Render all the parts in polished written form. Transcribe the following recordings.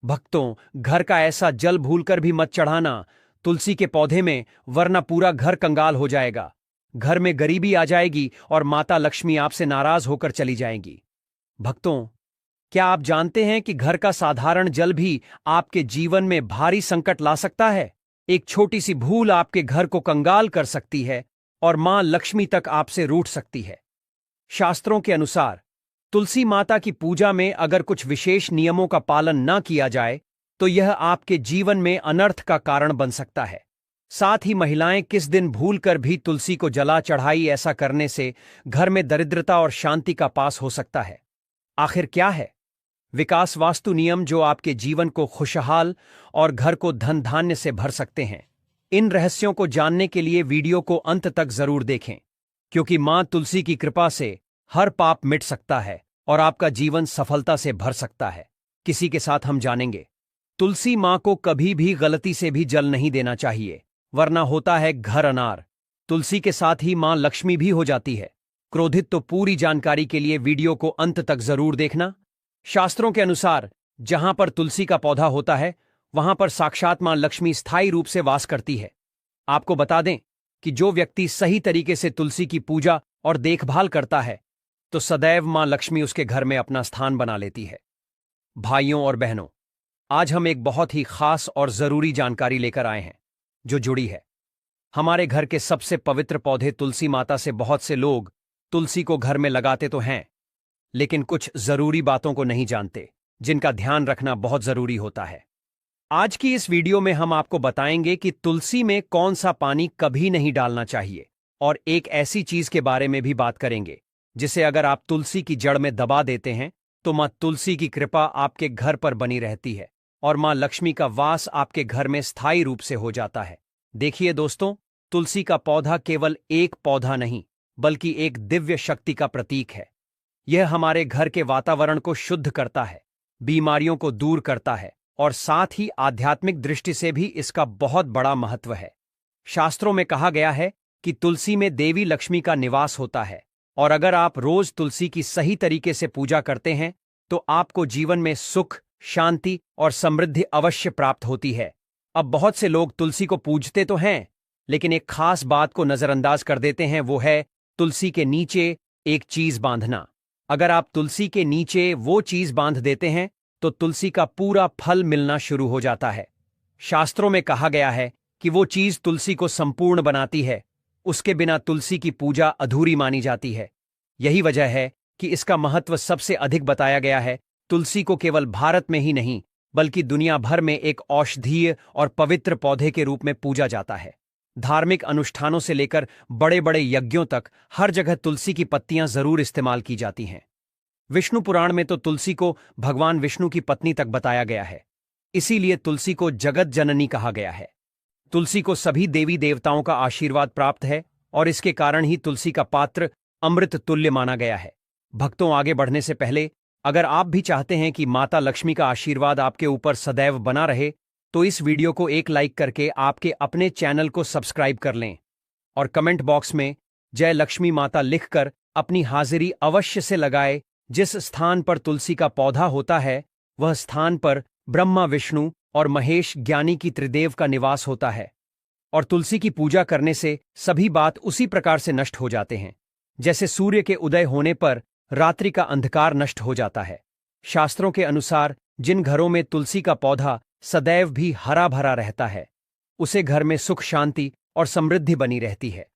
भक्तों, घर का ऐसा जल भूलकर भी मत चढ़ाना तुलसी के पौधे में, वरना पूरा घर कंगाल हो जाएगा। घर में गरीबी आ जाएगी और माता लक्ष्मी आपसे नाराज होकर चली जाएंगी। भक्तों, क्या आप जानते हैं कि घर का साधारण जल भी आपके जीवन में भारी संकट ला सकता है? एक छोटी सी भूल आपके घर को कंगाल कर सकती है और मां लक्ष्मी तक आपसे रूठ सकती है। शास्त्रों के अनुसार तुलसी माता की पूजा में अगर कुछ विशेष नियमों का पालन न किया जाए तो यह आपके जीवन में अनर्थ का कारण बन सकता है। साथ ही महिलाएं किस दिन भूलकर भी तुलसी को जला चढ़ाई, ऐसा करने से घर में दरिद्रता और शांति का पास हो सकता है। आखिर क्या है विकास वास्तु नियम जो आपके जीवन को खुशहाल और घर को धन धान्य से भर सकते हैं? इन रहस्यों को जानने के लिए वीडियो को अंत तक जरूर देखें, क्योंकि मां तुलसी की कृपा से हर पाप मिट सकता है और आपका जीवन सफलता से भर सकता है। किसी के साथ हम जानेंगे, तुलसी मां को कभी भी गलती से भी जल नहीं देना चाहिए, वरना होता है घर अनार। तुलसी के साथ ही मां लक्ष्मी भी हो जाती है क्रोधित। तो पूरी जानकारी के लिए वीडियो को अंत तक जरूर देखना। शास्त्रों के अनुसार जहां पर तुलसी का पौधा होता है वहां पर साक्षात मां लक्ष्मी स्थायी रूप से वास करती है। आपको बता दें कि जो व्यक्ति सही तरीके से तुलसी की पूजा और देखभाल करता है तो सदैव मां लक्ष्मी उसके घर में अपना स्थान बना लेती है। भाइयों और बहनों, आज हम एक बहुत ही खास और जरूरी जानकारी लेकर आए हैं जो जुड़ी है हमारे घर के सबसे पवित्र पौधे तुलसी माता से। बहुत से लोग तुलसी को घर में लगाते तो हैं, लेकिन कुछ जरूरी बातों को नहीं जानते, जिनका ध्यान रखना बहुत जरूरी होता है। आज की इस वीडियो में हम आपको बताएंगे कि तुलसी में कौन सा पानी कभी नहीं डालना चाहिए, और एक ऐसी चीज के बारे में भी बात करेंगे जिसे अगर आप तुलसी की जड़ में दबा देते हैं तो मां तुलसी की कृपा आपके घर पर बनी रहती है और मां लक्ष्मी का वास आपके घर में स्थायी रूप से हो जाता है। देखिए दोस्तों, तुलसी का पौधा केवल एक पौधा नहीं बल्कि एक दिव्य शक्ति का प्रतीक है। यह हमारे घर के वातावरण को शुद्ध करता है, बीमारियों को दूर करता है और साथ ही आध्यात्मिक दृष्टि से भी इसका बहुत बड़ा महत्व है। शास्त्रों में कहा गया है कि तुलसी में देवी लक्ष्मी का निवास होता है, और अगर आप रोज तुलसी की सही तरीके से पूजा करते हैं तो आपको जीवन में सुख, शांति और समृद्धि अवश्य प्राप्त होती है। अब बहुत से लोग तुलसी को पूजते तो हैं, लेकिन एक खास बात को नजरअंदाज कर देते हैं, वो है तुलसी के नीचे एक चीज बांधना। अगर आप तुलसी के नीचे वो चीज बांध देते हैं तो तुलसी का पूरा फल मिलना शुरू हो जाता है। शास्त्रों में कहा गया है कि वो चीज तुलसी को संपूर्ण बनाती है, उसके बिना तुलसी की पूजा अधूरी मानी जाती है। यही वजह है कि इसका महत्व सबसे अधिक बताया गया है। तुलसी को केवल भारत में ही नहीं बल्कि दुनिया भर में एक औषधीय और पवित्र पौधे के रूप में पूजा जाता है। धार्मिक अनुष्ठानों से लेकर बड़े बड़े यज्ञों तक हर जगह तुलसी की पत्तियां जरूर इस्तेमाल की जाती हैं। विष्णु पुराण में तो तुलसी को भगवान विष्णु की पत्नी तक बताया गया है, इसीलिए तुलसी को जगत जननी कहा गया है। तुलसी को सभी देवी देवताओं का आशीर्वाद प्राप्त है और इसके कारण ही तुलसी का पात्र अमृत तुल्य माना गया है। भक्तों, आगे बढ़ने से पहले अगर आप भी चाहते हैं कि माता लक्ष्मी का आशीर्वाद आपके ऊपर सदैव बना रहे तो इस वीडियो को एक लाइक करके आपके अपने चैनल को सब्सक्राइब कर लें और कमेंट बॉक्स में जय लक्ष्मी माता लिखकर अपनी हाजिरी अवश्य से लगाए। जिस स्थान पर तुलसी का पौधा होता है वह स्थान पर ब्रह्मा, विष्णु और महेश ज्ञानी की त्रिदेव का निवास होता है, और तुलसी की पूजा करने से सभी बात उसी प्रकार से नष्ट हो जाते हैं जैसे सूर्य के उदय होने पर रात्रि का अंधकार नष्ट हो जाता है। शास्त्रों के अनुसार जिन घरों में तुलसी का पौधा सदैव भी हरा भरा रहता है उसे घर में सुख, शांति और समृद्धि बनी रहती है।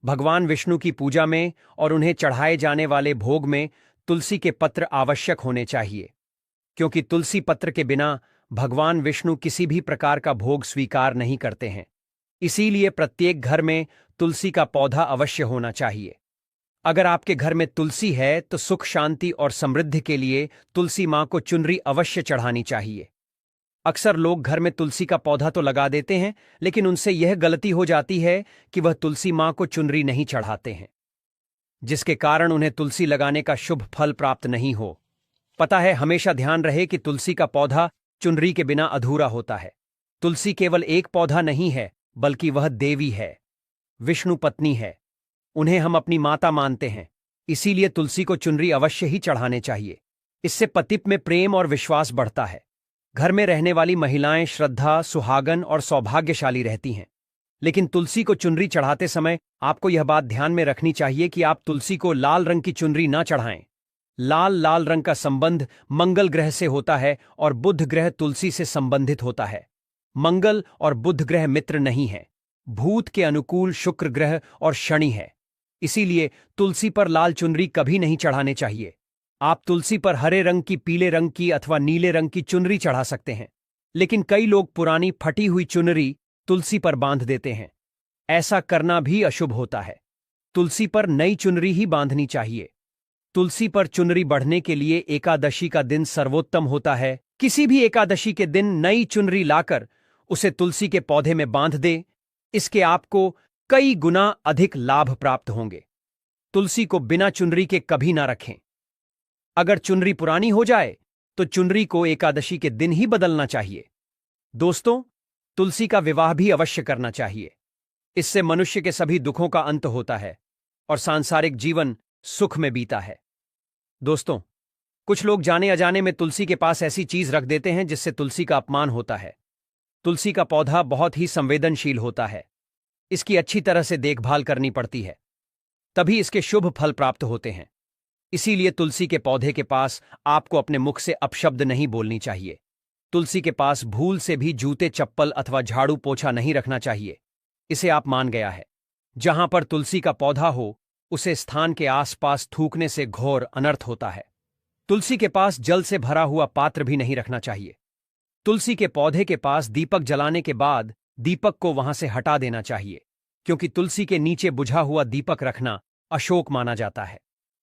भगवान विष्णु की पूजा में और उन्हें चढ़ाए जाने वाले भोग में तुलसी के पत्र आवश्यक होने चाहिए, क्योंकि तुलसी पत्र के बिना भगवान विष्णु किसी भी प्रकार का भोग स्वीकार नहीं करते हैं। इसीलिए प्रत्येक घर में तुलसी का पौधा अवश्य होना चाहिए। अगर आपके घर में तुलसी है तो सुख, शांति और समृद्धि के लिए तुलसी मां को चुनरी अवश्य चढ़ानी चाहिए। अक्सर लोग घर में तुलसी का पौधा तो लगा देते हैं, लेकिन उनसे यह गलती हो जाती है कि वह तुलसी मां को चुनरी नहीं चढ़ाते हैं, जिसके कारण उन्हें तुलसी लगाने का शुभ फल प्राप्त नहीं हो। पता है, हमेशा ध्यान रहे कि तुलसी का पौधा चुनरी के बिना अधूरा होता है। तुलसी केवल एक पौधा नहीं है बल्कि वह देवी है, विष्णु पत्नी है। उन्हें हम अपनी माता मानते हैं, इसीलिए तुलसी को चुनरी अवश्य ही चढ़ाने चाहिए। इससे पति में प्रेम और विश्वास बढ़ता है। घर में रहने वाली महिलाएं श्रद्धा, सुहागन और सौभाग्यशाली रहती हैं। लेकिन तुलसी को चुनरी चढ़ाते समय आपको यह बात ध्यान में रखनी चाहिए कि आप तुलसी को लाल रंग की चुनरी ना चढ़ाएं। लाल रंग का संबंध मंगल ग्रह से होता है और बुध ग्रह तुलसी से संबंधित होता है। मंगल और बुध ग्रह मित्र नहीं है। भूत के अनुकूल शुक्र ग्रह और शनि है। इसीलिए तुलसी पर लाल चुनरी कभी नहीं चढ़ाने चाहिए। आप तुलसी पर हरे रंग की, पीले रंग की अथवा नीले रंग की चुनरी चढ़ा सकते हैं। लेकिन कई लोग पुरानी फटी हुई चुनरी तुलसी पर बांध देते हैं। ऐसा करना भी अशुभ होता है। तुलसी पर नई चुनरी ही बांधनी चाहिए। तुलसी पर चुनरी बढ़ने के लिए एकादशी का दिन सर्वोत्तम होता है। किसी भी एकादशी के दिन नई चुनरी लाकर उसे तुलसी के पौधे में बांध दे। इसके आपको कई गुना अधिक लाभ प्राप्त होंगे। तुलसी को बिना चुनरी के कभी ना रखें। अगर चुनरी पुरानी हो जाए तो चुनरी को एकादशी के दिन ही बदलना चाहिए। दोस्तों, तुलसी का विवाह भी अवश्य करना चाहिए। इससे मनुष्य के सभी दुखों का अंत होता है और सांसारिक जीवन सुख में बीता है। दोस्तों, कुछ लोग जाने अजाने में तुलसी के पास ऐसी चीज रख देते हैं जिससे तुलसी का अपमान होता है। तुलसी का पौधा बहुत ही संवेदनशील होता है। इसकी अच्छी तरह से देखभाल करनी पड़ती है, तभी इसके शुभ फल प्राप्त होते हैं। इसीलिए तुलसी के पौधे के पास आपको अपने मुख से अपशब्द नहीं बोलनी चाहिए। तुलसी के पास भूल से भी जूते, चप्पल अथवा झाड़ू पोछा नहीं रखना चाहिए। इसे आप मान गया है। जहां पर तुलसी का पौधा हो उसे स्थान के आसपास थूकने से घोर अनर्थ होता है। तुलसी के पास जल से भरा हुआ पात्र भी नहीं रखना चाहिए। तुलसी के पौधे के पास दीपक जलाने के बाद दीपक को वहां से हटा देना चाहिए, क्योंकि तुलसी के नीचे बुझा हुआ दीपक रखना अशोक माना जाता है।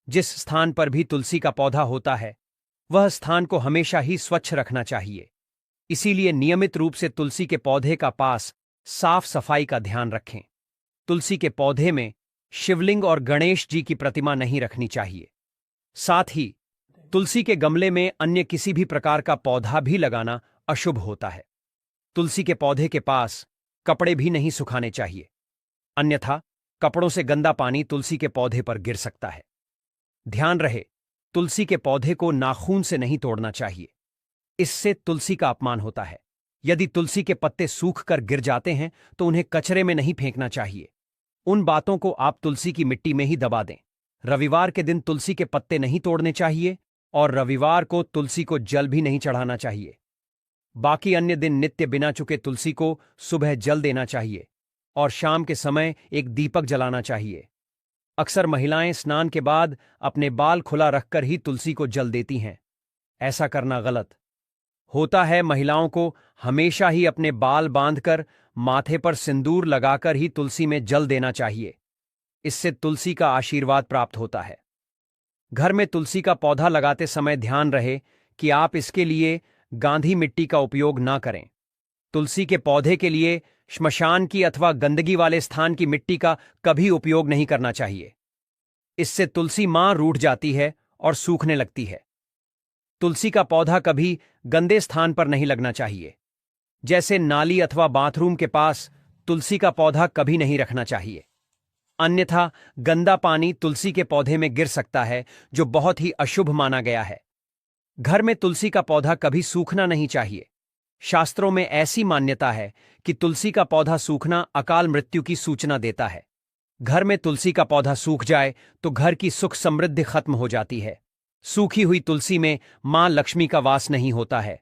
जिस स्थान पर भी तुलसी का पौधा होता है वह स्थान को हमेशा ही स्वच्छ रखना चाहिए। इसीलिए नियमित रूप से तुलसी के पौधे का पास साफ सफाई का ध्यान रखें। तुलसी के पौधे में शिवलिंग और गणेश जी की प्रतिमा नहीं रखनी चाहिए। साथ ही तुलसी के गमले में अन्य किसी भी प्रकार का पौधा भी लगाना अशुभ होता है। तुलसी के पौधे के पास कपड़े भी नहीं सुखाने चाहिए, अन्यथा कपड़ों से गंदा पानी तुलसी के पौधे पर गिर सकता है। ध्यान रहे, तुलसी के पौधे को नाखून से नहीं तोड़ना चाहिए। इससे तुलसी का अपमान होता है। यदि तुलसी के पत्ते सूख कर गिर जाते हैं तो उन्हें कचरे में नहीं फेंकना चाहिए। उन बातों को आप तुलसी की मिट्टी में ही दबा दें। रविवार के दिन तुलसी के पत्ते नहीं तोड़ने चाहिए और रविवार को तुलसी को जल भी नहीं चढ़ाना चाहिए। बाकी अन्य दिन नित्य बिना चुके तुलसी को सुबह जल देना चाहिए और शाम के समय एक दीपक जलाना चाहिए। अक्सर महिलाएं स्नान के बाद अपने बाल खुला रखकर ही तुलसी को जल देती हैं। ऐसा करना गलत होता है। महिलाओं को हमेशा ही अपने बाल बांधकर माथे पर सिंदूर लगाकर ही तुलसी में जल देना चाहिए। इससे तुलसी का आशीर्वाद प्राप्त होता है। घर में तुलसी का पौधा लगाते समय ध्यान रहे कि आप इसके लिए गांधी मिट्टी का उपयोग ना करें। तुलसी के पौधे के लिए श्मशान की अथवा गंदगी वाले स्थान की मिट्टी का कभी उपयोग नहीं करना चाहिए। इससे तुलसी मां रूठ जाती है और सूखने लगती है। तुलसी का पौधा कभी गंदे स्थान पर नहीं लगना चाहिए, जैसे नाली अथवा बाथरूम के पास तुलसी का पौधा कभी नहीं रखना चाहिए। अन्यथा गंदा पानी तुलसी के पौधे में गिर सकता है, जो बहुत ही अशुभ माना गया है। घर में तुलसी का पौधा कभी सूखना नहीं चाहिए। शास्त्रों में ऐसी मान्यता है कि तुलसी का पौधा सूखना अकाल मृत्यु की सूचना देता है। घर में तुलसी का पौधा सूख जाए तो घर की सुख समृद्धि खत्म हो जाती है। सूखी हुई तुलसी में मां लक्ष्मी का वास नहीं होता है।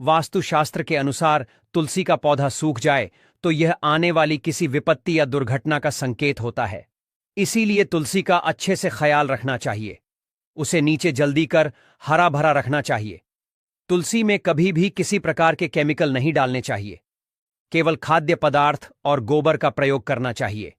वास्तुशास्त्र के अनुसार तुलसी का पौधा सूख जाए तो यह आने वाली किसी विपत्ति या दुर्घटना का संकेत होता है। इसीलिए तुलसी का अच्छे से ख्याल रखना चाहिए। उसे नीचे जल्दी कर हरा भरा रखना चाहिए। तुलसी में कभी भी किसी प्रकार के केमिकल नहीं डालने चाहिए। केवल खाद्य पदार्थ और गोबर का प्रयोग करना चाहिए।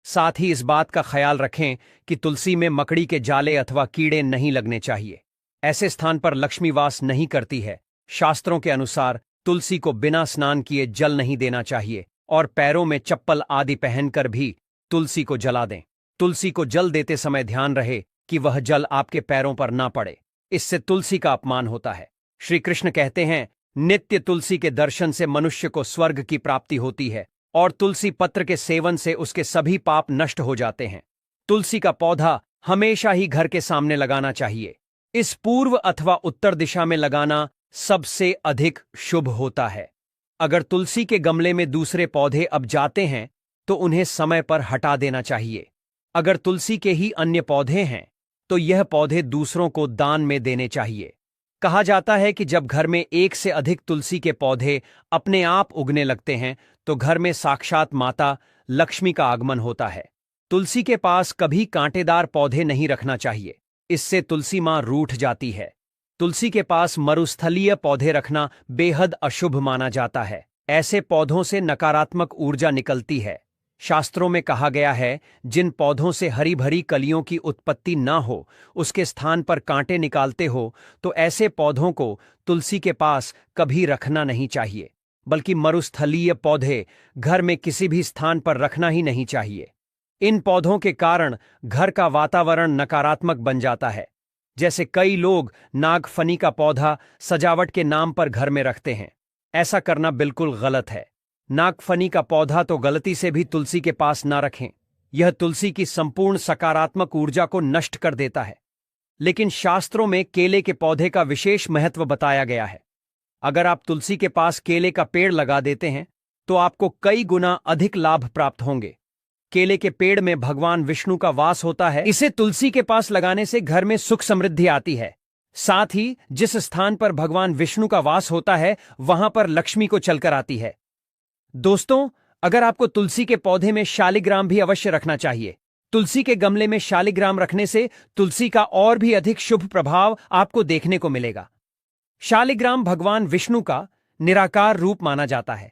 साथ ही इस बात का ख्याल रखें कि तुलसी में मकड़ी के जाले अथवा कीड़े नहीं लगने चाहिए। ऐसे स्थान पर लक्ष्मी वास नहीं करती है। शास्त्रों के अनुसार तुलसी को बिना स्नान किए जल नहीं देना चाहिए और पैरों में चप्पल आदि पहनकर भी तुलसी को जला दें। तुलसी को जल देते समय ध्यान रहे कि वह जल आपके पैरों पर ना पड़े, इससे तुलसी का अपमान होता है। श्री कृष्ण कहते हैं, नित्य तुलसी के दर्शन से मनुष्य को स्वर्ग की प्राप्ति होती है और तुलसी पत्र के सेवन से उसके सभी पाप नष्ट हो जाते हैं। तुलसी का पौधा हमेशा ही घर के सामने लगाना चाहिए। इस पूर्व अथवा उत्तर दिशा में लगाना सबसे अधिक शुभ होता है। अगर तुलसी के गमले में दूसरे पौधे अब जाते हैं तो उन्हें समय पर हटा देना चाहिए। अगर तुलसी के ही अन्य पौधे हैं तो यह पौधे दूसरों को दान में देने चाहिए। कहा जाता है कि जब घर में एक से अधिक तुलसी के पौधे अपने आप उगने लगते हैं तो घर में साक्षात माता लक्ष्मी का आगमन होता है। तुलसी के पास कभी कांटेदार पौधे नहीं रखना चाहिए, इससे तुलसी मां रूठ जाती है। तुलसी के पास मरुस्थलीय पौधे रखना बेहद अशुभ माना जाता है। ऐसे पौधों से नकारात्मक ऊर्जा निकलती है। शास्त्रों में कहा गया है, जिन पौधों से हरी भरी कलियों की उत्पत्ति न हो, उसके स्थान पर कांटे निकालते हो, तो ऐसे पौधों को तुलसी के पास कभी रखना नहीं चाहिए, बल्कि मरुस्थलीय पौधे घर में किसी भी स्थान पर रखना ही नहीं चाहिए। इन पौधों के कारण घर का वातावरण नकारात्मक बन जाता है। जैसे कई लोग नागफनी का पौधा सजावट के नाम पर घर में रखते हैं। ऐसा करना बिल्कुल गलत है। नागफनी का पौधा तो गलती से भी तुलसी के पास ना रखें। यह तुलसी की संपूर्ण सकारात्मक ऊर्जा को नष्ट कर देता है। लेकिन शास्त्रों में केले के पौधे का विशेष महत्व बताया गया है। अगर आप तुलसी के पास केले का पेड़ लगा देते हैं तो आपको कई गुना अधिक लाभ प्राप्त होंगे। केले के पेड़ में भगवान विष्णु का वास होता है। इसे तुलसी के पास लगाने से घर में सुख समृद्धि आती है। साथ ही जिस स्थान पर भगवान विष्णु का वास होता है वहां पर लक्ष्मी को चलकर आती है। दोस्तों, अगर आपको तुलसी के पौधे में शालिग्राम भी अवश्य रखना चाहिए। तुलसी के गमले में शालिग्राम रखने से तुलसी का और भी अधिक शुभ प्रभाव आपको देखने को मिलेगा। शालिग्राम भगवान विष्णु का निराकार रूप माना जाता है।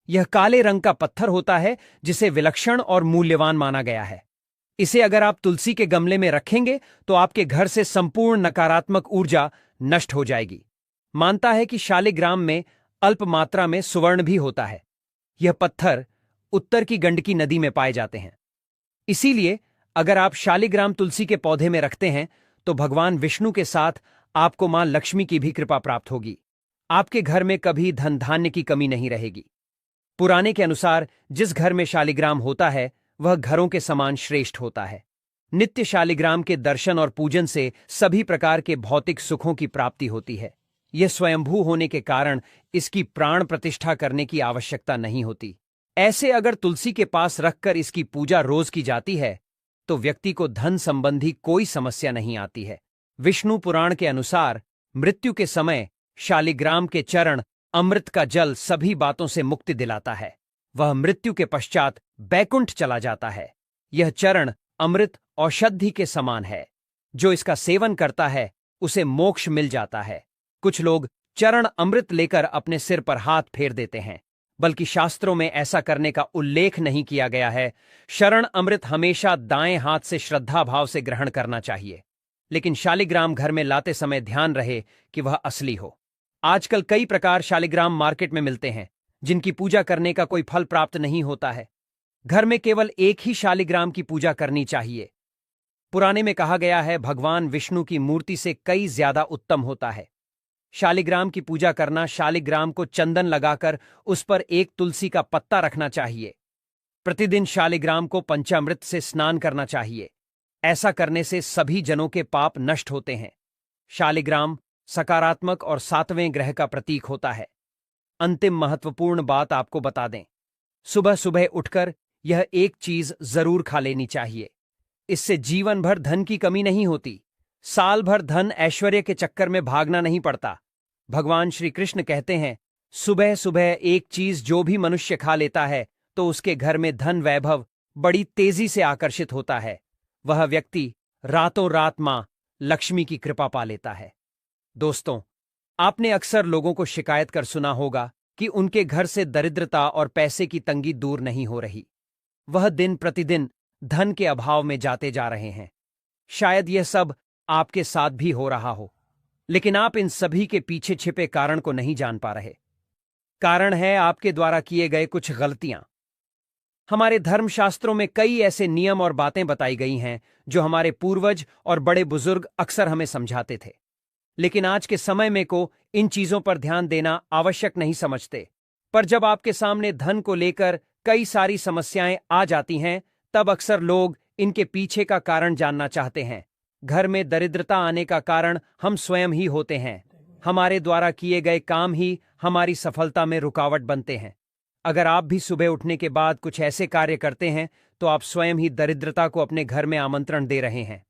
यह काले रंग का पत्थर होता है जिसे विलक्षण और मूल्यवान माना गया है। इसे अगर आप तुलसी के गमले में रखेंगे तो आपके घर से संपूर्ण नकारात्मक ऊर्जा नष्ट हो जाएगी। मानता है कि शालिग्राम में अल्प मात्रा में सुवर्ण भी होता है। यह पत्थर उत्तर की गंडकी नदी में पाए जाते हैं। इसीलिए अगर आप शालिग्राम तुलसी के पौधे में रखते हैं तो भगवान विष्णु के साथ आपको मां लक्ष्मी की भी कृपा प्राप्त होगी। आपके घर में कभी धन धान्य की कमी नहीं रहेगी। पुराने के अनुसार जिस घर में शालिग्राम होता है वह घरों के समान श्रेष्ठ होता है। नित्य शालिग्राम के दर्शन और पूजन से सभी प्रकार के भौतिक सुखों की प्राप्ति होती है। यह स्वयंभू होने के कारण इसकी प्राण प्रतिष्ठा करने की आवश्यकता नहीं होती। ऐसे अगर तुलसी के पास रखकर इसकी पूजा रोज की जाती है तो व्यक्ति को धन संबंधी कोई समस्या नहीं आती है। विष्णु पुराण के अनुसार मृत्यु के समय शालिग्राम के चरण अमृत का जल सभी बातों से मुक्ति दिलाता है। वह मृत्यु के पश्चात बैकुंठ चला जाता है। यह चरण अमृत औषधि के समान है। जो इसका सेवन करता है उसे मोक्ष मिल जाता है। कुछ लोग चरण अमृत लेकर अपने सिर पर हाथ फेर देते हैं, बल्कि शास्त्रों में ऐसा करने का उल्लेख नहीं किया गया है। शरण अमृत हमेशा दाएं हाथ से श्रद्धा भाव से ग्रहण करना चाहिए। लेकिन शालिग्राम घर में लाते समय ध्यान रहे कि वह असली हो। आजकल कई प्रकार शालिग्राम मार्केट में मिलते हैं जिनकी पूजा करने का कोई फल प्राप्त नहीं होता है। घर में केवल एक ही शालिग्राम की पूजा करनी चाहिए। पुराने में कहा गया है, भगवान विष्णु की मूर्ति से कई ज्यादा उत्तम होता है। शालिग्राम की पूजा करना, शालिग्राम को चंदन लगाकर उस पर एक तुलसी का पत्ता रखना चाहिए। प्रतिदिन शालिग्राम को पंचामृत से स्नान करना चाहिए। ऐसा करने से सभी जनों के पाप नष्ट होते हैं। शालिग्राम सकारात्मक और सातवें ग्रह का प्रतीक होता है। अंतिम महत्वपूर्ण बात आपको बता दें, सुबह सुबह उठकर यह एक चीज जरूर खा लेनी चाहिए। इससे जीवन भर धन की कमी नहीं होती। साल भर धन ऐश्वर्य के चक्कर में भागना नहीं पड़ता। भगवान श्री कृष्ण कहते हैं, सुबह सुबह एक चीज जो भी मनुष्य खा लेता है तो उसके घर में धन वैभव बड़ी तेजी से आकर्षित होता है। वह व्यक्ति रातों रात मां लक्ष्मी की कृपा पा लेता है। दोस्तों, आपने अक्सर लोगों को शिकायत कर सुना होगा कि उनके घर से दरिद्रता और पैसे की तंगी दूर नहीं हो रही। वह दिन प्रतिदिन धन के अभाव में जाते जा रहे हैं। शायद यह सब आपके साथ भी हो रहा हो, लेकिन आप इन सभी के पीछे छिपे कारण को नहीं जान पा रहे। कारण है आपके द्वारा किए गए कुछ गलतियां। हमारे धर्मशास्त्रों में कई ऐसे नियम और बातें बताई गई हैं जो हमारे पूर्वज और बड़े बुजुर्ग अक्सर हमें समझाते थे, लेकिन आज के समय में को इन चीजों पर ध्यान देना आवश्यक नहीं समझते। पर जब आपके सामने धन को लेकर कई सारी समस्याएं आ जाती हैं, तब अक्सर लोग इनके पीछे का कारण जानना चाहते हैं। घर में दरिद्रता आने का कारण हम स्वयं ही होते हैं। हमारे द्वारा किए गए काम ही हमारी सफलता में रुकावट बनते हैं। अगर आप भी सुबह उठने के बाद कुछ ऐसे कार्य करते हैं तो आप स्वयं ही दरिद्रता को अपने घर में आमंत्रण दे रहे हैं।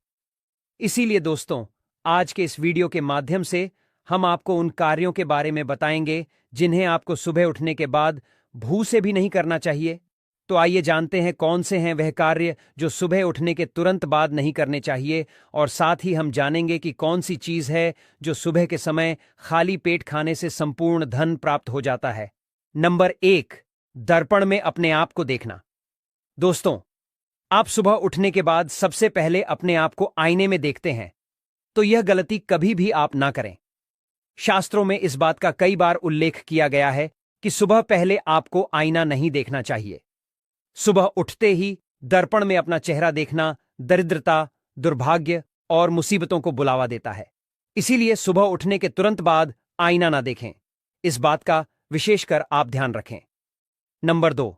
इसीलिए दोस्तों, आज के इस वीडियो के माध्यम से हम आपको उन कार्यों के बारे में बताएंगे जिन्हें आपको सुबह उठने के बाद भूल से भी नहीं करना चाहिए। तो आइए जानते हैं कौन से हैं वह कार्य जो सुबह उठने के तुरंत बाद नहीं करने चाहिए, और साथ ही हम जानेंगे कि कौन सी चीज है जो सुबह के समय खाली पेट खाने से संपूर्ण धन प्राप्त हो जाता है। नंबर 1, दर्पण में अपने आप को देखना। दोस्तों, आप सुबह उठने के बाद सबसे पहले अपने आप को आईने में देखते हैं, तो यह गलती कभी भी आप ना करें। शास्त्रों में इस बात का कई बार उल्लेख किया गया है कि सुबह पहले आपको आईना नहीं देखना चाहिए। सुबह उठते ही दर्पण में अपना चेहरा देखना दरिद्रता, दुर्भाग्य और मुसीबतों को बुलावा देता है। इसीलिए सुबह उठने के तुरंत बाद आईना ना देखें। इस बात का विशेषकर आप ध्यान रखें। नंबर 2,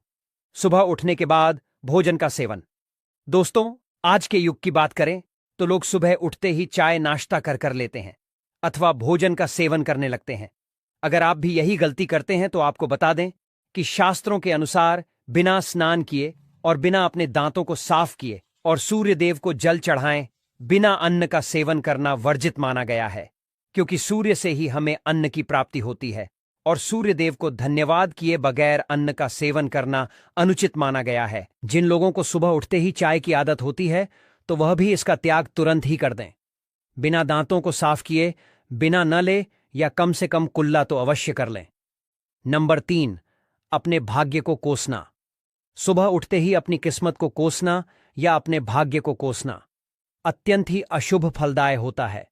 सुबह उठने के बाद भोजन का सेवन। दोस्तों, आज के युग की बात करें तो लोग सुबह उठते ही चाय नाश्ता कर लेते हैं अथवा भोजन का सेवन करने लगते हैं। अगर आप भी यही गलती करते हैं तो आपको बता दें कि शास्त्रों के अनुसार बिना स्नान किए और बिना अपने दांतों को साफ किए और सूर्य देव को जल चढ़ाएं बिना अन्न का सेवन करना वर्जित माना गया है, क्योंकि सूर्य से ही हमें अन्न की प्राप्ति होती है और सूर्य देव को धन्यवाद किए बगैर अन्न का सेवन करना अनुचित माना गया है। जिन लोगों को सुबह उठते ही चाय की आदत होती है तो वह भी इसका त्याग तुरंत ही कर दें। बिना दांतों को साफ किए बिना न ले या कम से कम कुल्ला तो अवश्य कर लें। नंबर 3, अपने भाग्य को कोसना। सुबह उठते ही अपनी किस्मत को कोसना या अपने भाग्य को कोसना अत्यंत ही अशुभ फलदाय होता है।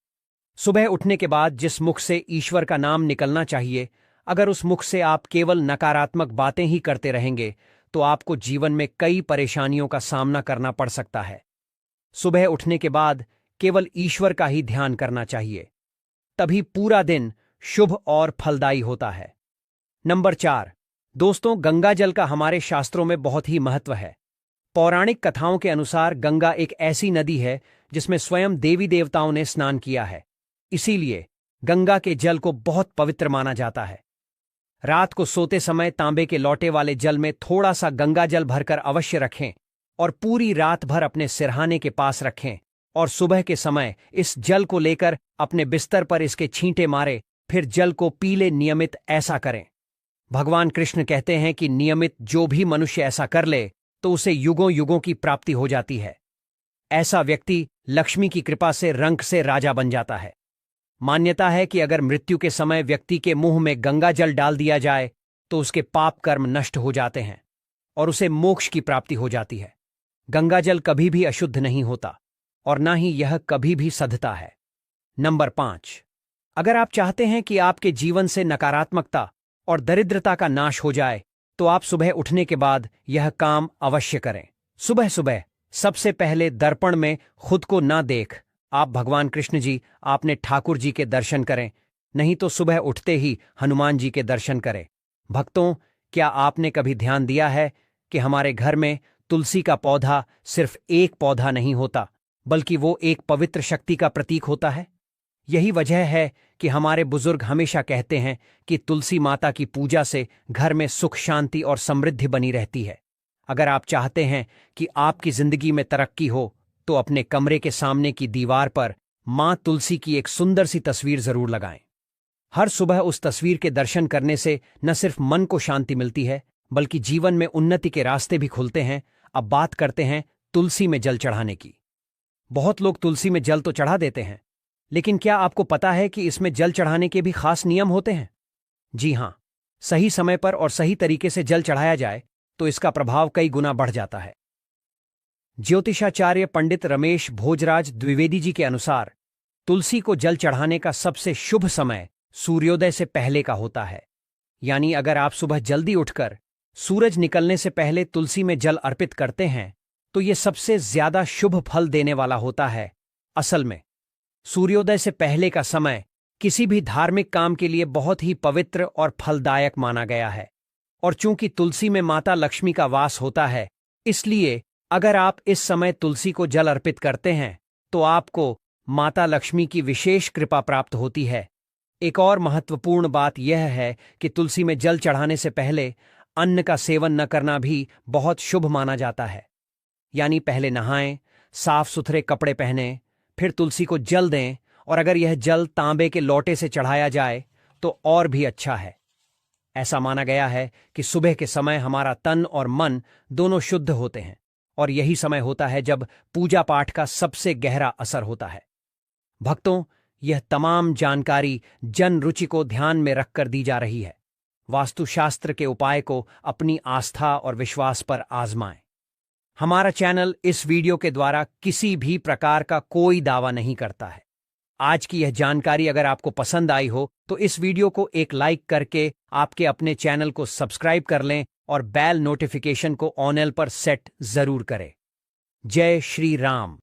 सुबह उठने के बाद जिस मुख से ईश्वर का नाम निकलना चाहिए, अगर उस मुख से आप केवल नकारात्मक बातें ही करते रहेंगे तो आपको जीवन में कई परेशानियों का सामना करना पड़ सकता है। सुबह उठने के बाद केवल ईश्वर का ही ध्यान करना चाहिए, तभी पूरा दिन शुभ और फलदायी होता है। नंबर 4, दोस्तों, गंगा जल का हमारे शास्त्रों में बहुत ही महत्व है। पौराणिक कथाओं के अनुसार गंगा एक ऐसी नदी है जिसमें स्वयं देवी देवताओं ने स्नान किया है। इसीलिए गंगा के जल को बहुत पवित्र माना जाता है। रात को सोते समय तांबे के लोटे वाले जल में थोड़ा सा गंगा जल भरकर अवश्य रखें और पूरी रात भर अपने सिरहाने के पास रखें, और सुबह के समय इस जल को लेकर अपने बिस्तर पर इसके छींटे मारे, फिर जल को पी ले नियमित ऐसा करें। भगवान कृष्ण कहते हैं कि नियमित जो भी मनुष्य ऐसा कर ले तो उसे युगों युगों की प्राप्ति हो जाती है। ऐसा व्यक्ति लक्ष्मी की कृपा से रंक से राजा बन जाता है। मान्यता है कि अगर मृत्यु के समय व्यक्ति के मुंह में गंगा जल डाल दिया जाए तो उसके पाप कर्म नष्ट हो जाते हैं और उसे मोक्ष की प्राप्ति हो जाती है। गंगा जल कभी भी अशुद्ध नहीं होता और ना ही यह कभी भी सधता है। नंबर 5, अगर आप चाहते हैं कि आपके जीवन से नकारात्मकता और दरिद्रता का नाश हो जाए तो आप सुबह उठने के बाद यह काम अवश्य करें। सुबह सुबह सबसे पहले दर्पण में खुद को ना देख आप भगवान कृष्ण जी, आपने ठाकुर जी के दर्शन करें, नहीं तो सुबह उठते ही हनुमान जी के दर्शन करें। भक्तों, क्या आपने कभी ध्यान दिया है कि हमारे घर में तुलसी का पौधा सिर्फ एक पौधा नहीं होता, बल्कि वो एक पवित्र शक्ति का प्रतीक होता है। यही वजह है कि हमारे बुजुर्ग हमेशा कहते हैं कि तुलसी माता की पूजा से घर में सुख, शांति और समृद्धि बनी रहती है। अगर आप चाहते हैं कि आपकी जिंदगी में तरक्की हो तो अपने कमरे के सामने की दीवार पर मां तुलसी की एक सुंदर सी तस्वीर जरूर लगाएं। हर सुबह उस तस्वीर के दर्शन करने से न सिर्फ मन को शांति मिलती है बल्कि जीवन में उन्नति के रास्ते भी खुलते हैं। अब बात करते हैं तुलसी में जल चढ़ाने की। बहुत लोग तुलसी में जल तो चढ़ा देते हैं, लेकिन क्या आपको पता है कि इसमें जल चढ़ाने के भी खास नियम होते हैं? जी हां, सही समय पर और सही तरीके से जल चढ़ाया जाए तो इसका प्रभाव कई गुना बढ़ जाता है। ज्योतिषाचार्य पंडित रमेश भोजराज द्विवेदी जी के अनुसार तुलसी को जल चढ़ाने का सबसे शुभ समय सूर्योदय से पहले का होता है। यानी अगर आप सुबह जल्दी उठकर सूरज निकलने से पहले तुलसी में जल अर्पित करते हैं तो यह सबसे ज्यादा शुभ फल देने वाला होता है। असल में सूर्योदय से पहले का समय किसी भी धार्मिक काम के लिए बहुत ही पवित्र और फलदायक माना गया है, और चूंकि तुलसी में माता लक्ष्मी का वास होता है, इसलिए अगर आप इस समय तुलसी को जल अर्पित करते हैं तो आपको माता लक्ष्मी की विशेष कृपा प्राप्त होती है। एक और महत्वपूर्ण बात यह है कि तुलसी में जल चढ़ाने से पहले अन्न का सेवन न करना भी बहुत शुभ माना जाता है। यानी पहले नहाएं, साफ सुथरे कपड़े पहनें, फिर तुलसी को जल दें, और अगर यह जल तांबे के लोटे से चढ़ाया जाए तो और भी अच्छा है। ऐसा माना गया है कि सुबह के समय हमारा तन और मन दोनों शुद्ध होते हैं, और यही समय होता है जब पूजा पाठ का सबसे गहरा असर होता है। भक्तों, यह तमाम जानकारी जन रुचि को ध्यान में रखकर दी जा रही है। वास्तुशास्त्र के उपाय को अपनी आस्था और विश्वास पर आजमाएं। हमारा चैनल इस वीडियो के द्वारा किसी भी प्रकार का कोई दावा नहीं करता है। आज की यह जानकारी अगर आपको पसंद आई हो तो इस वीडियो को एक लाइक करके आपके अपने चैनल को सब्सक्राइब कर लें और बेल नोटिफिकेशन को ऑन पर सेट जरूर करें। जय श्री राम।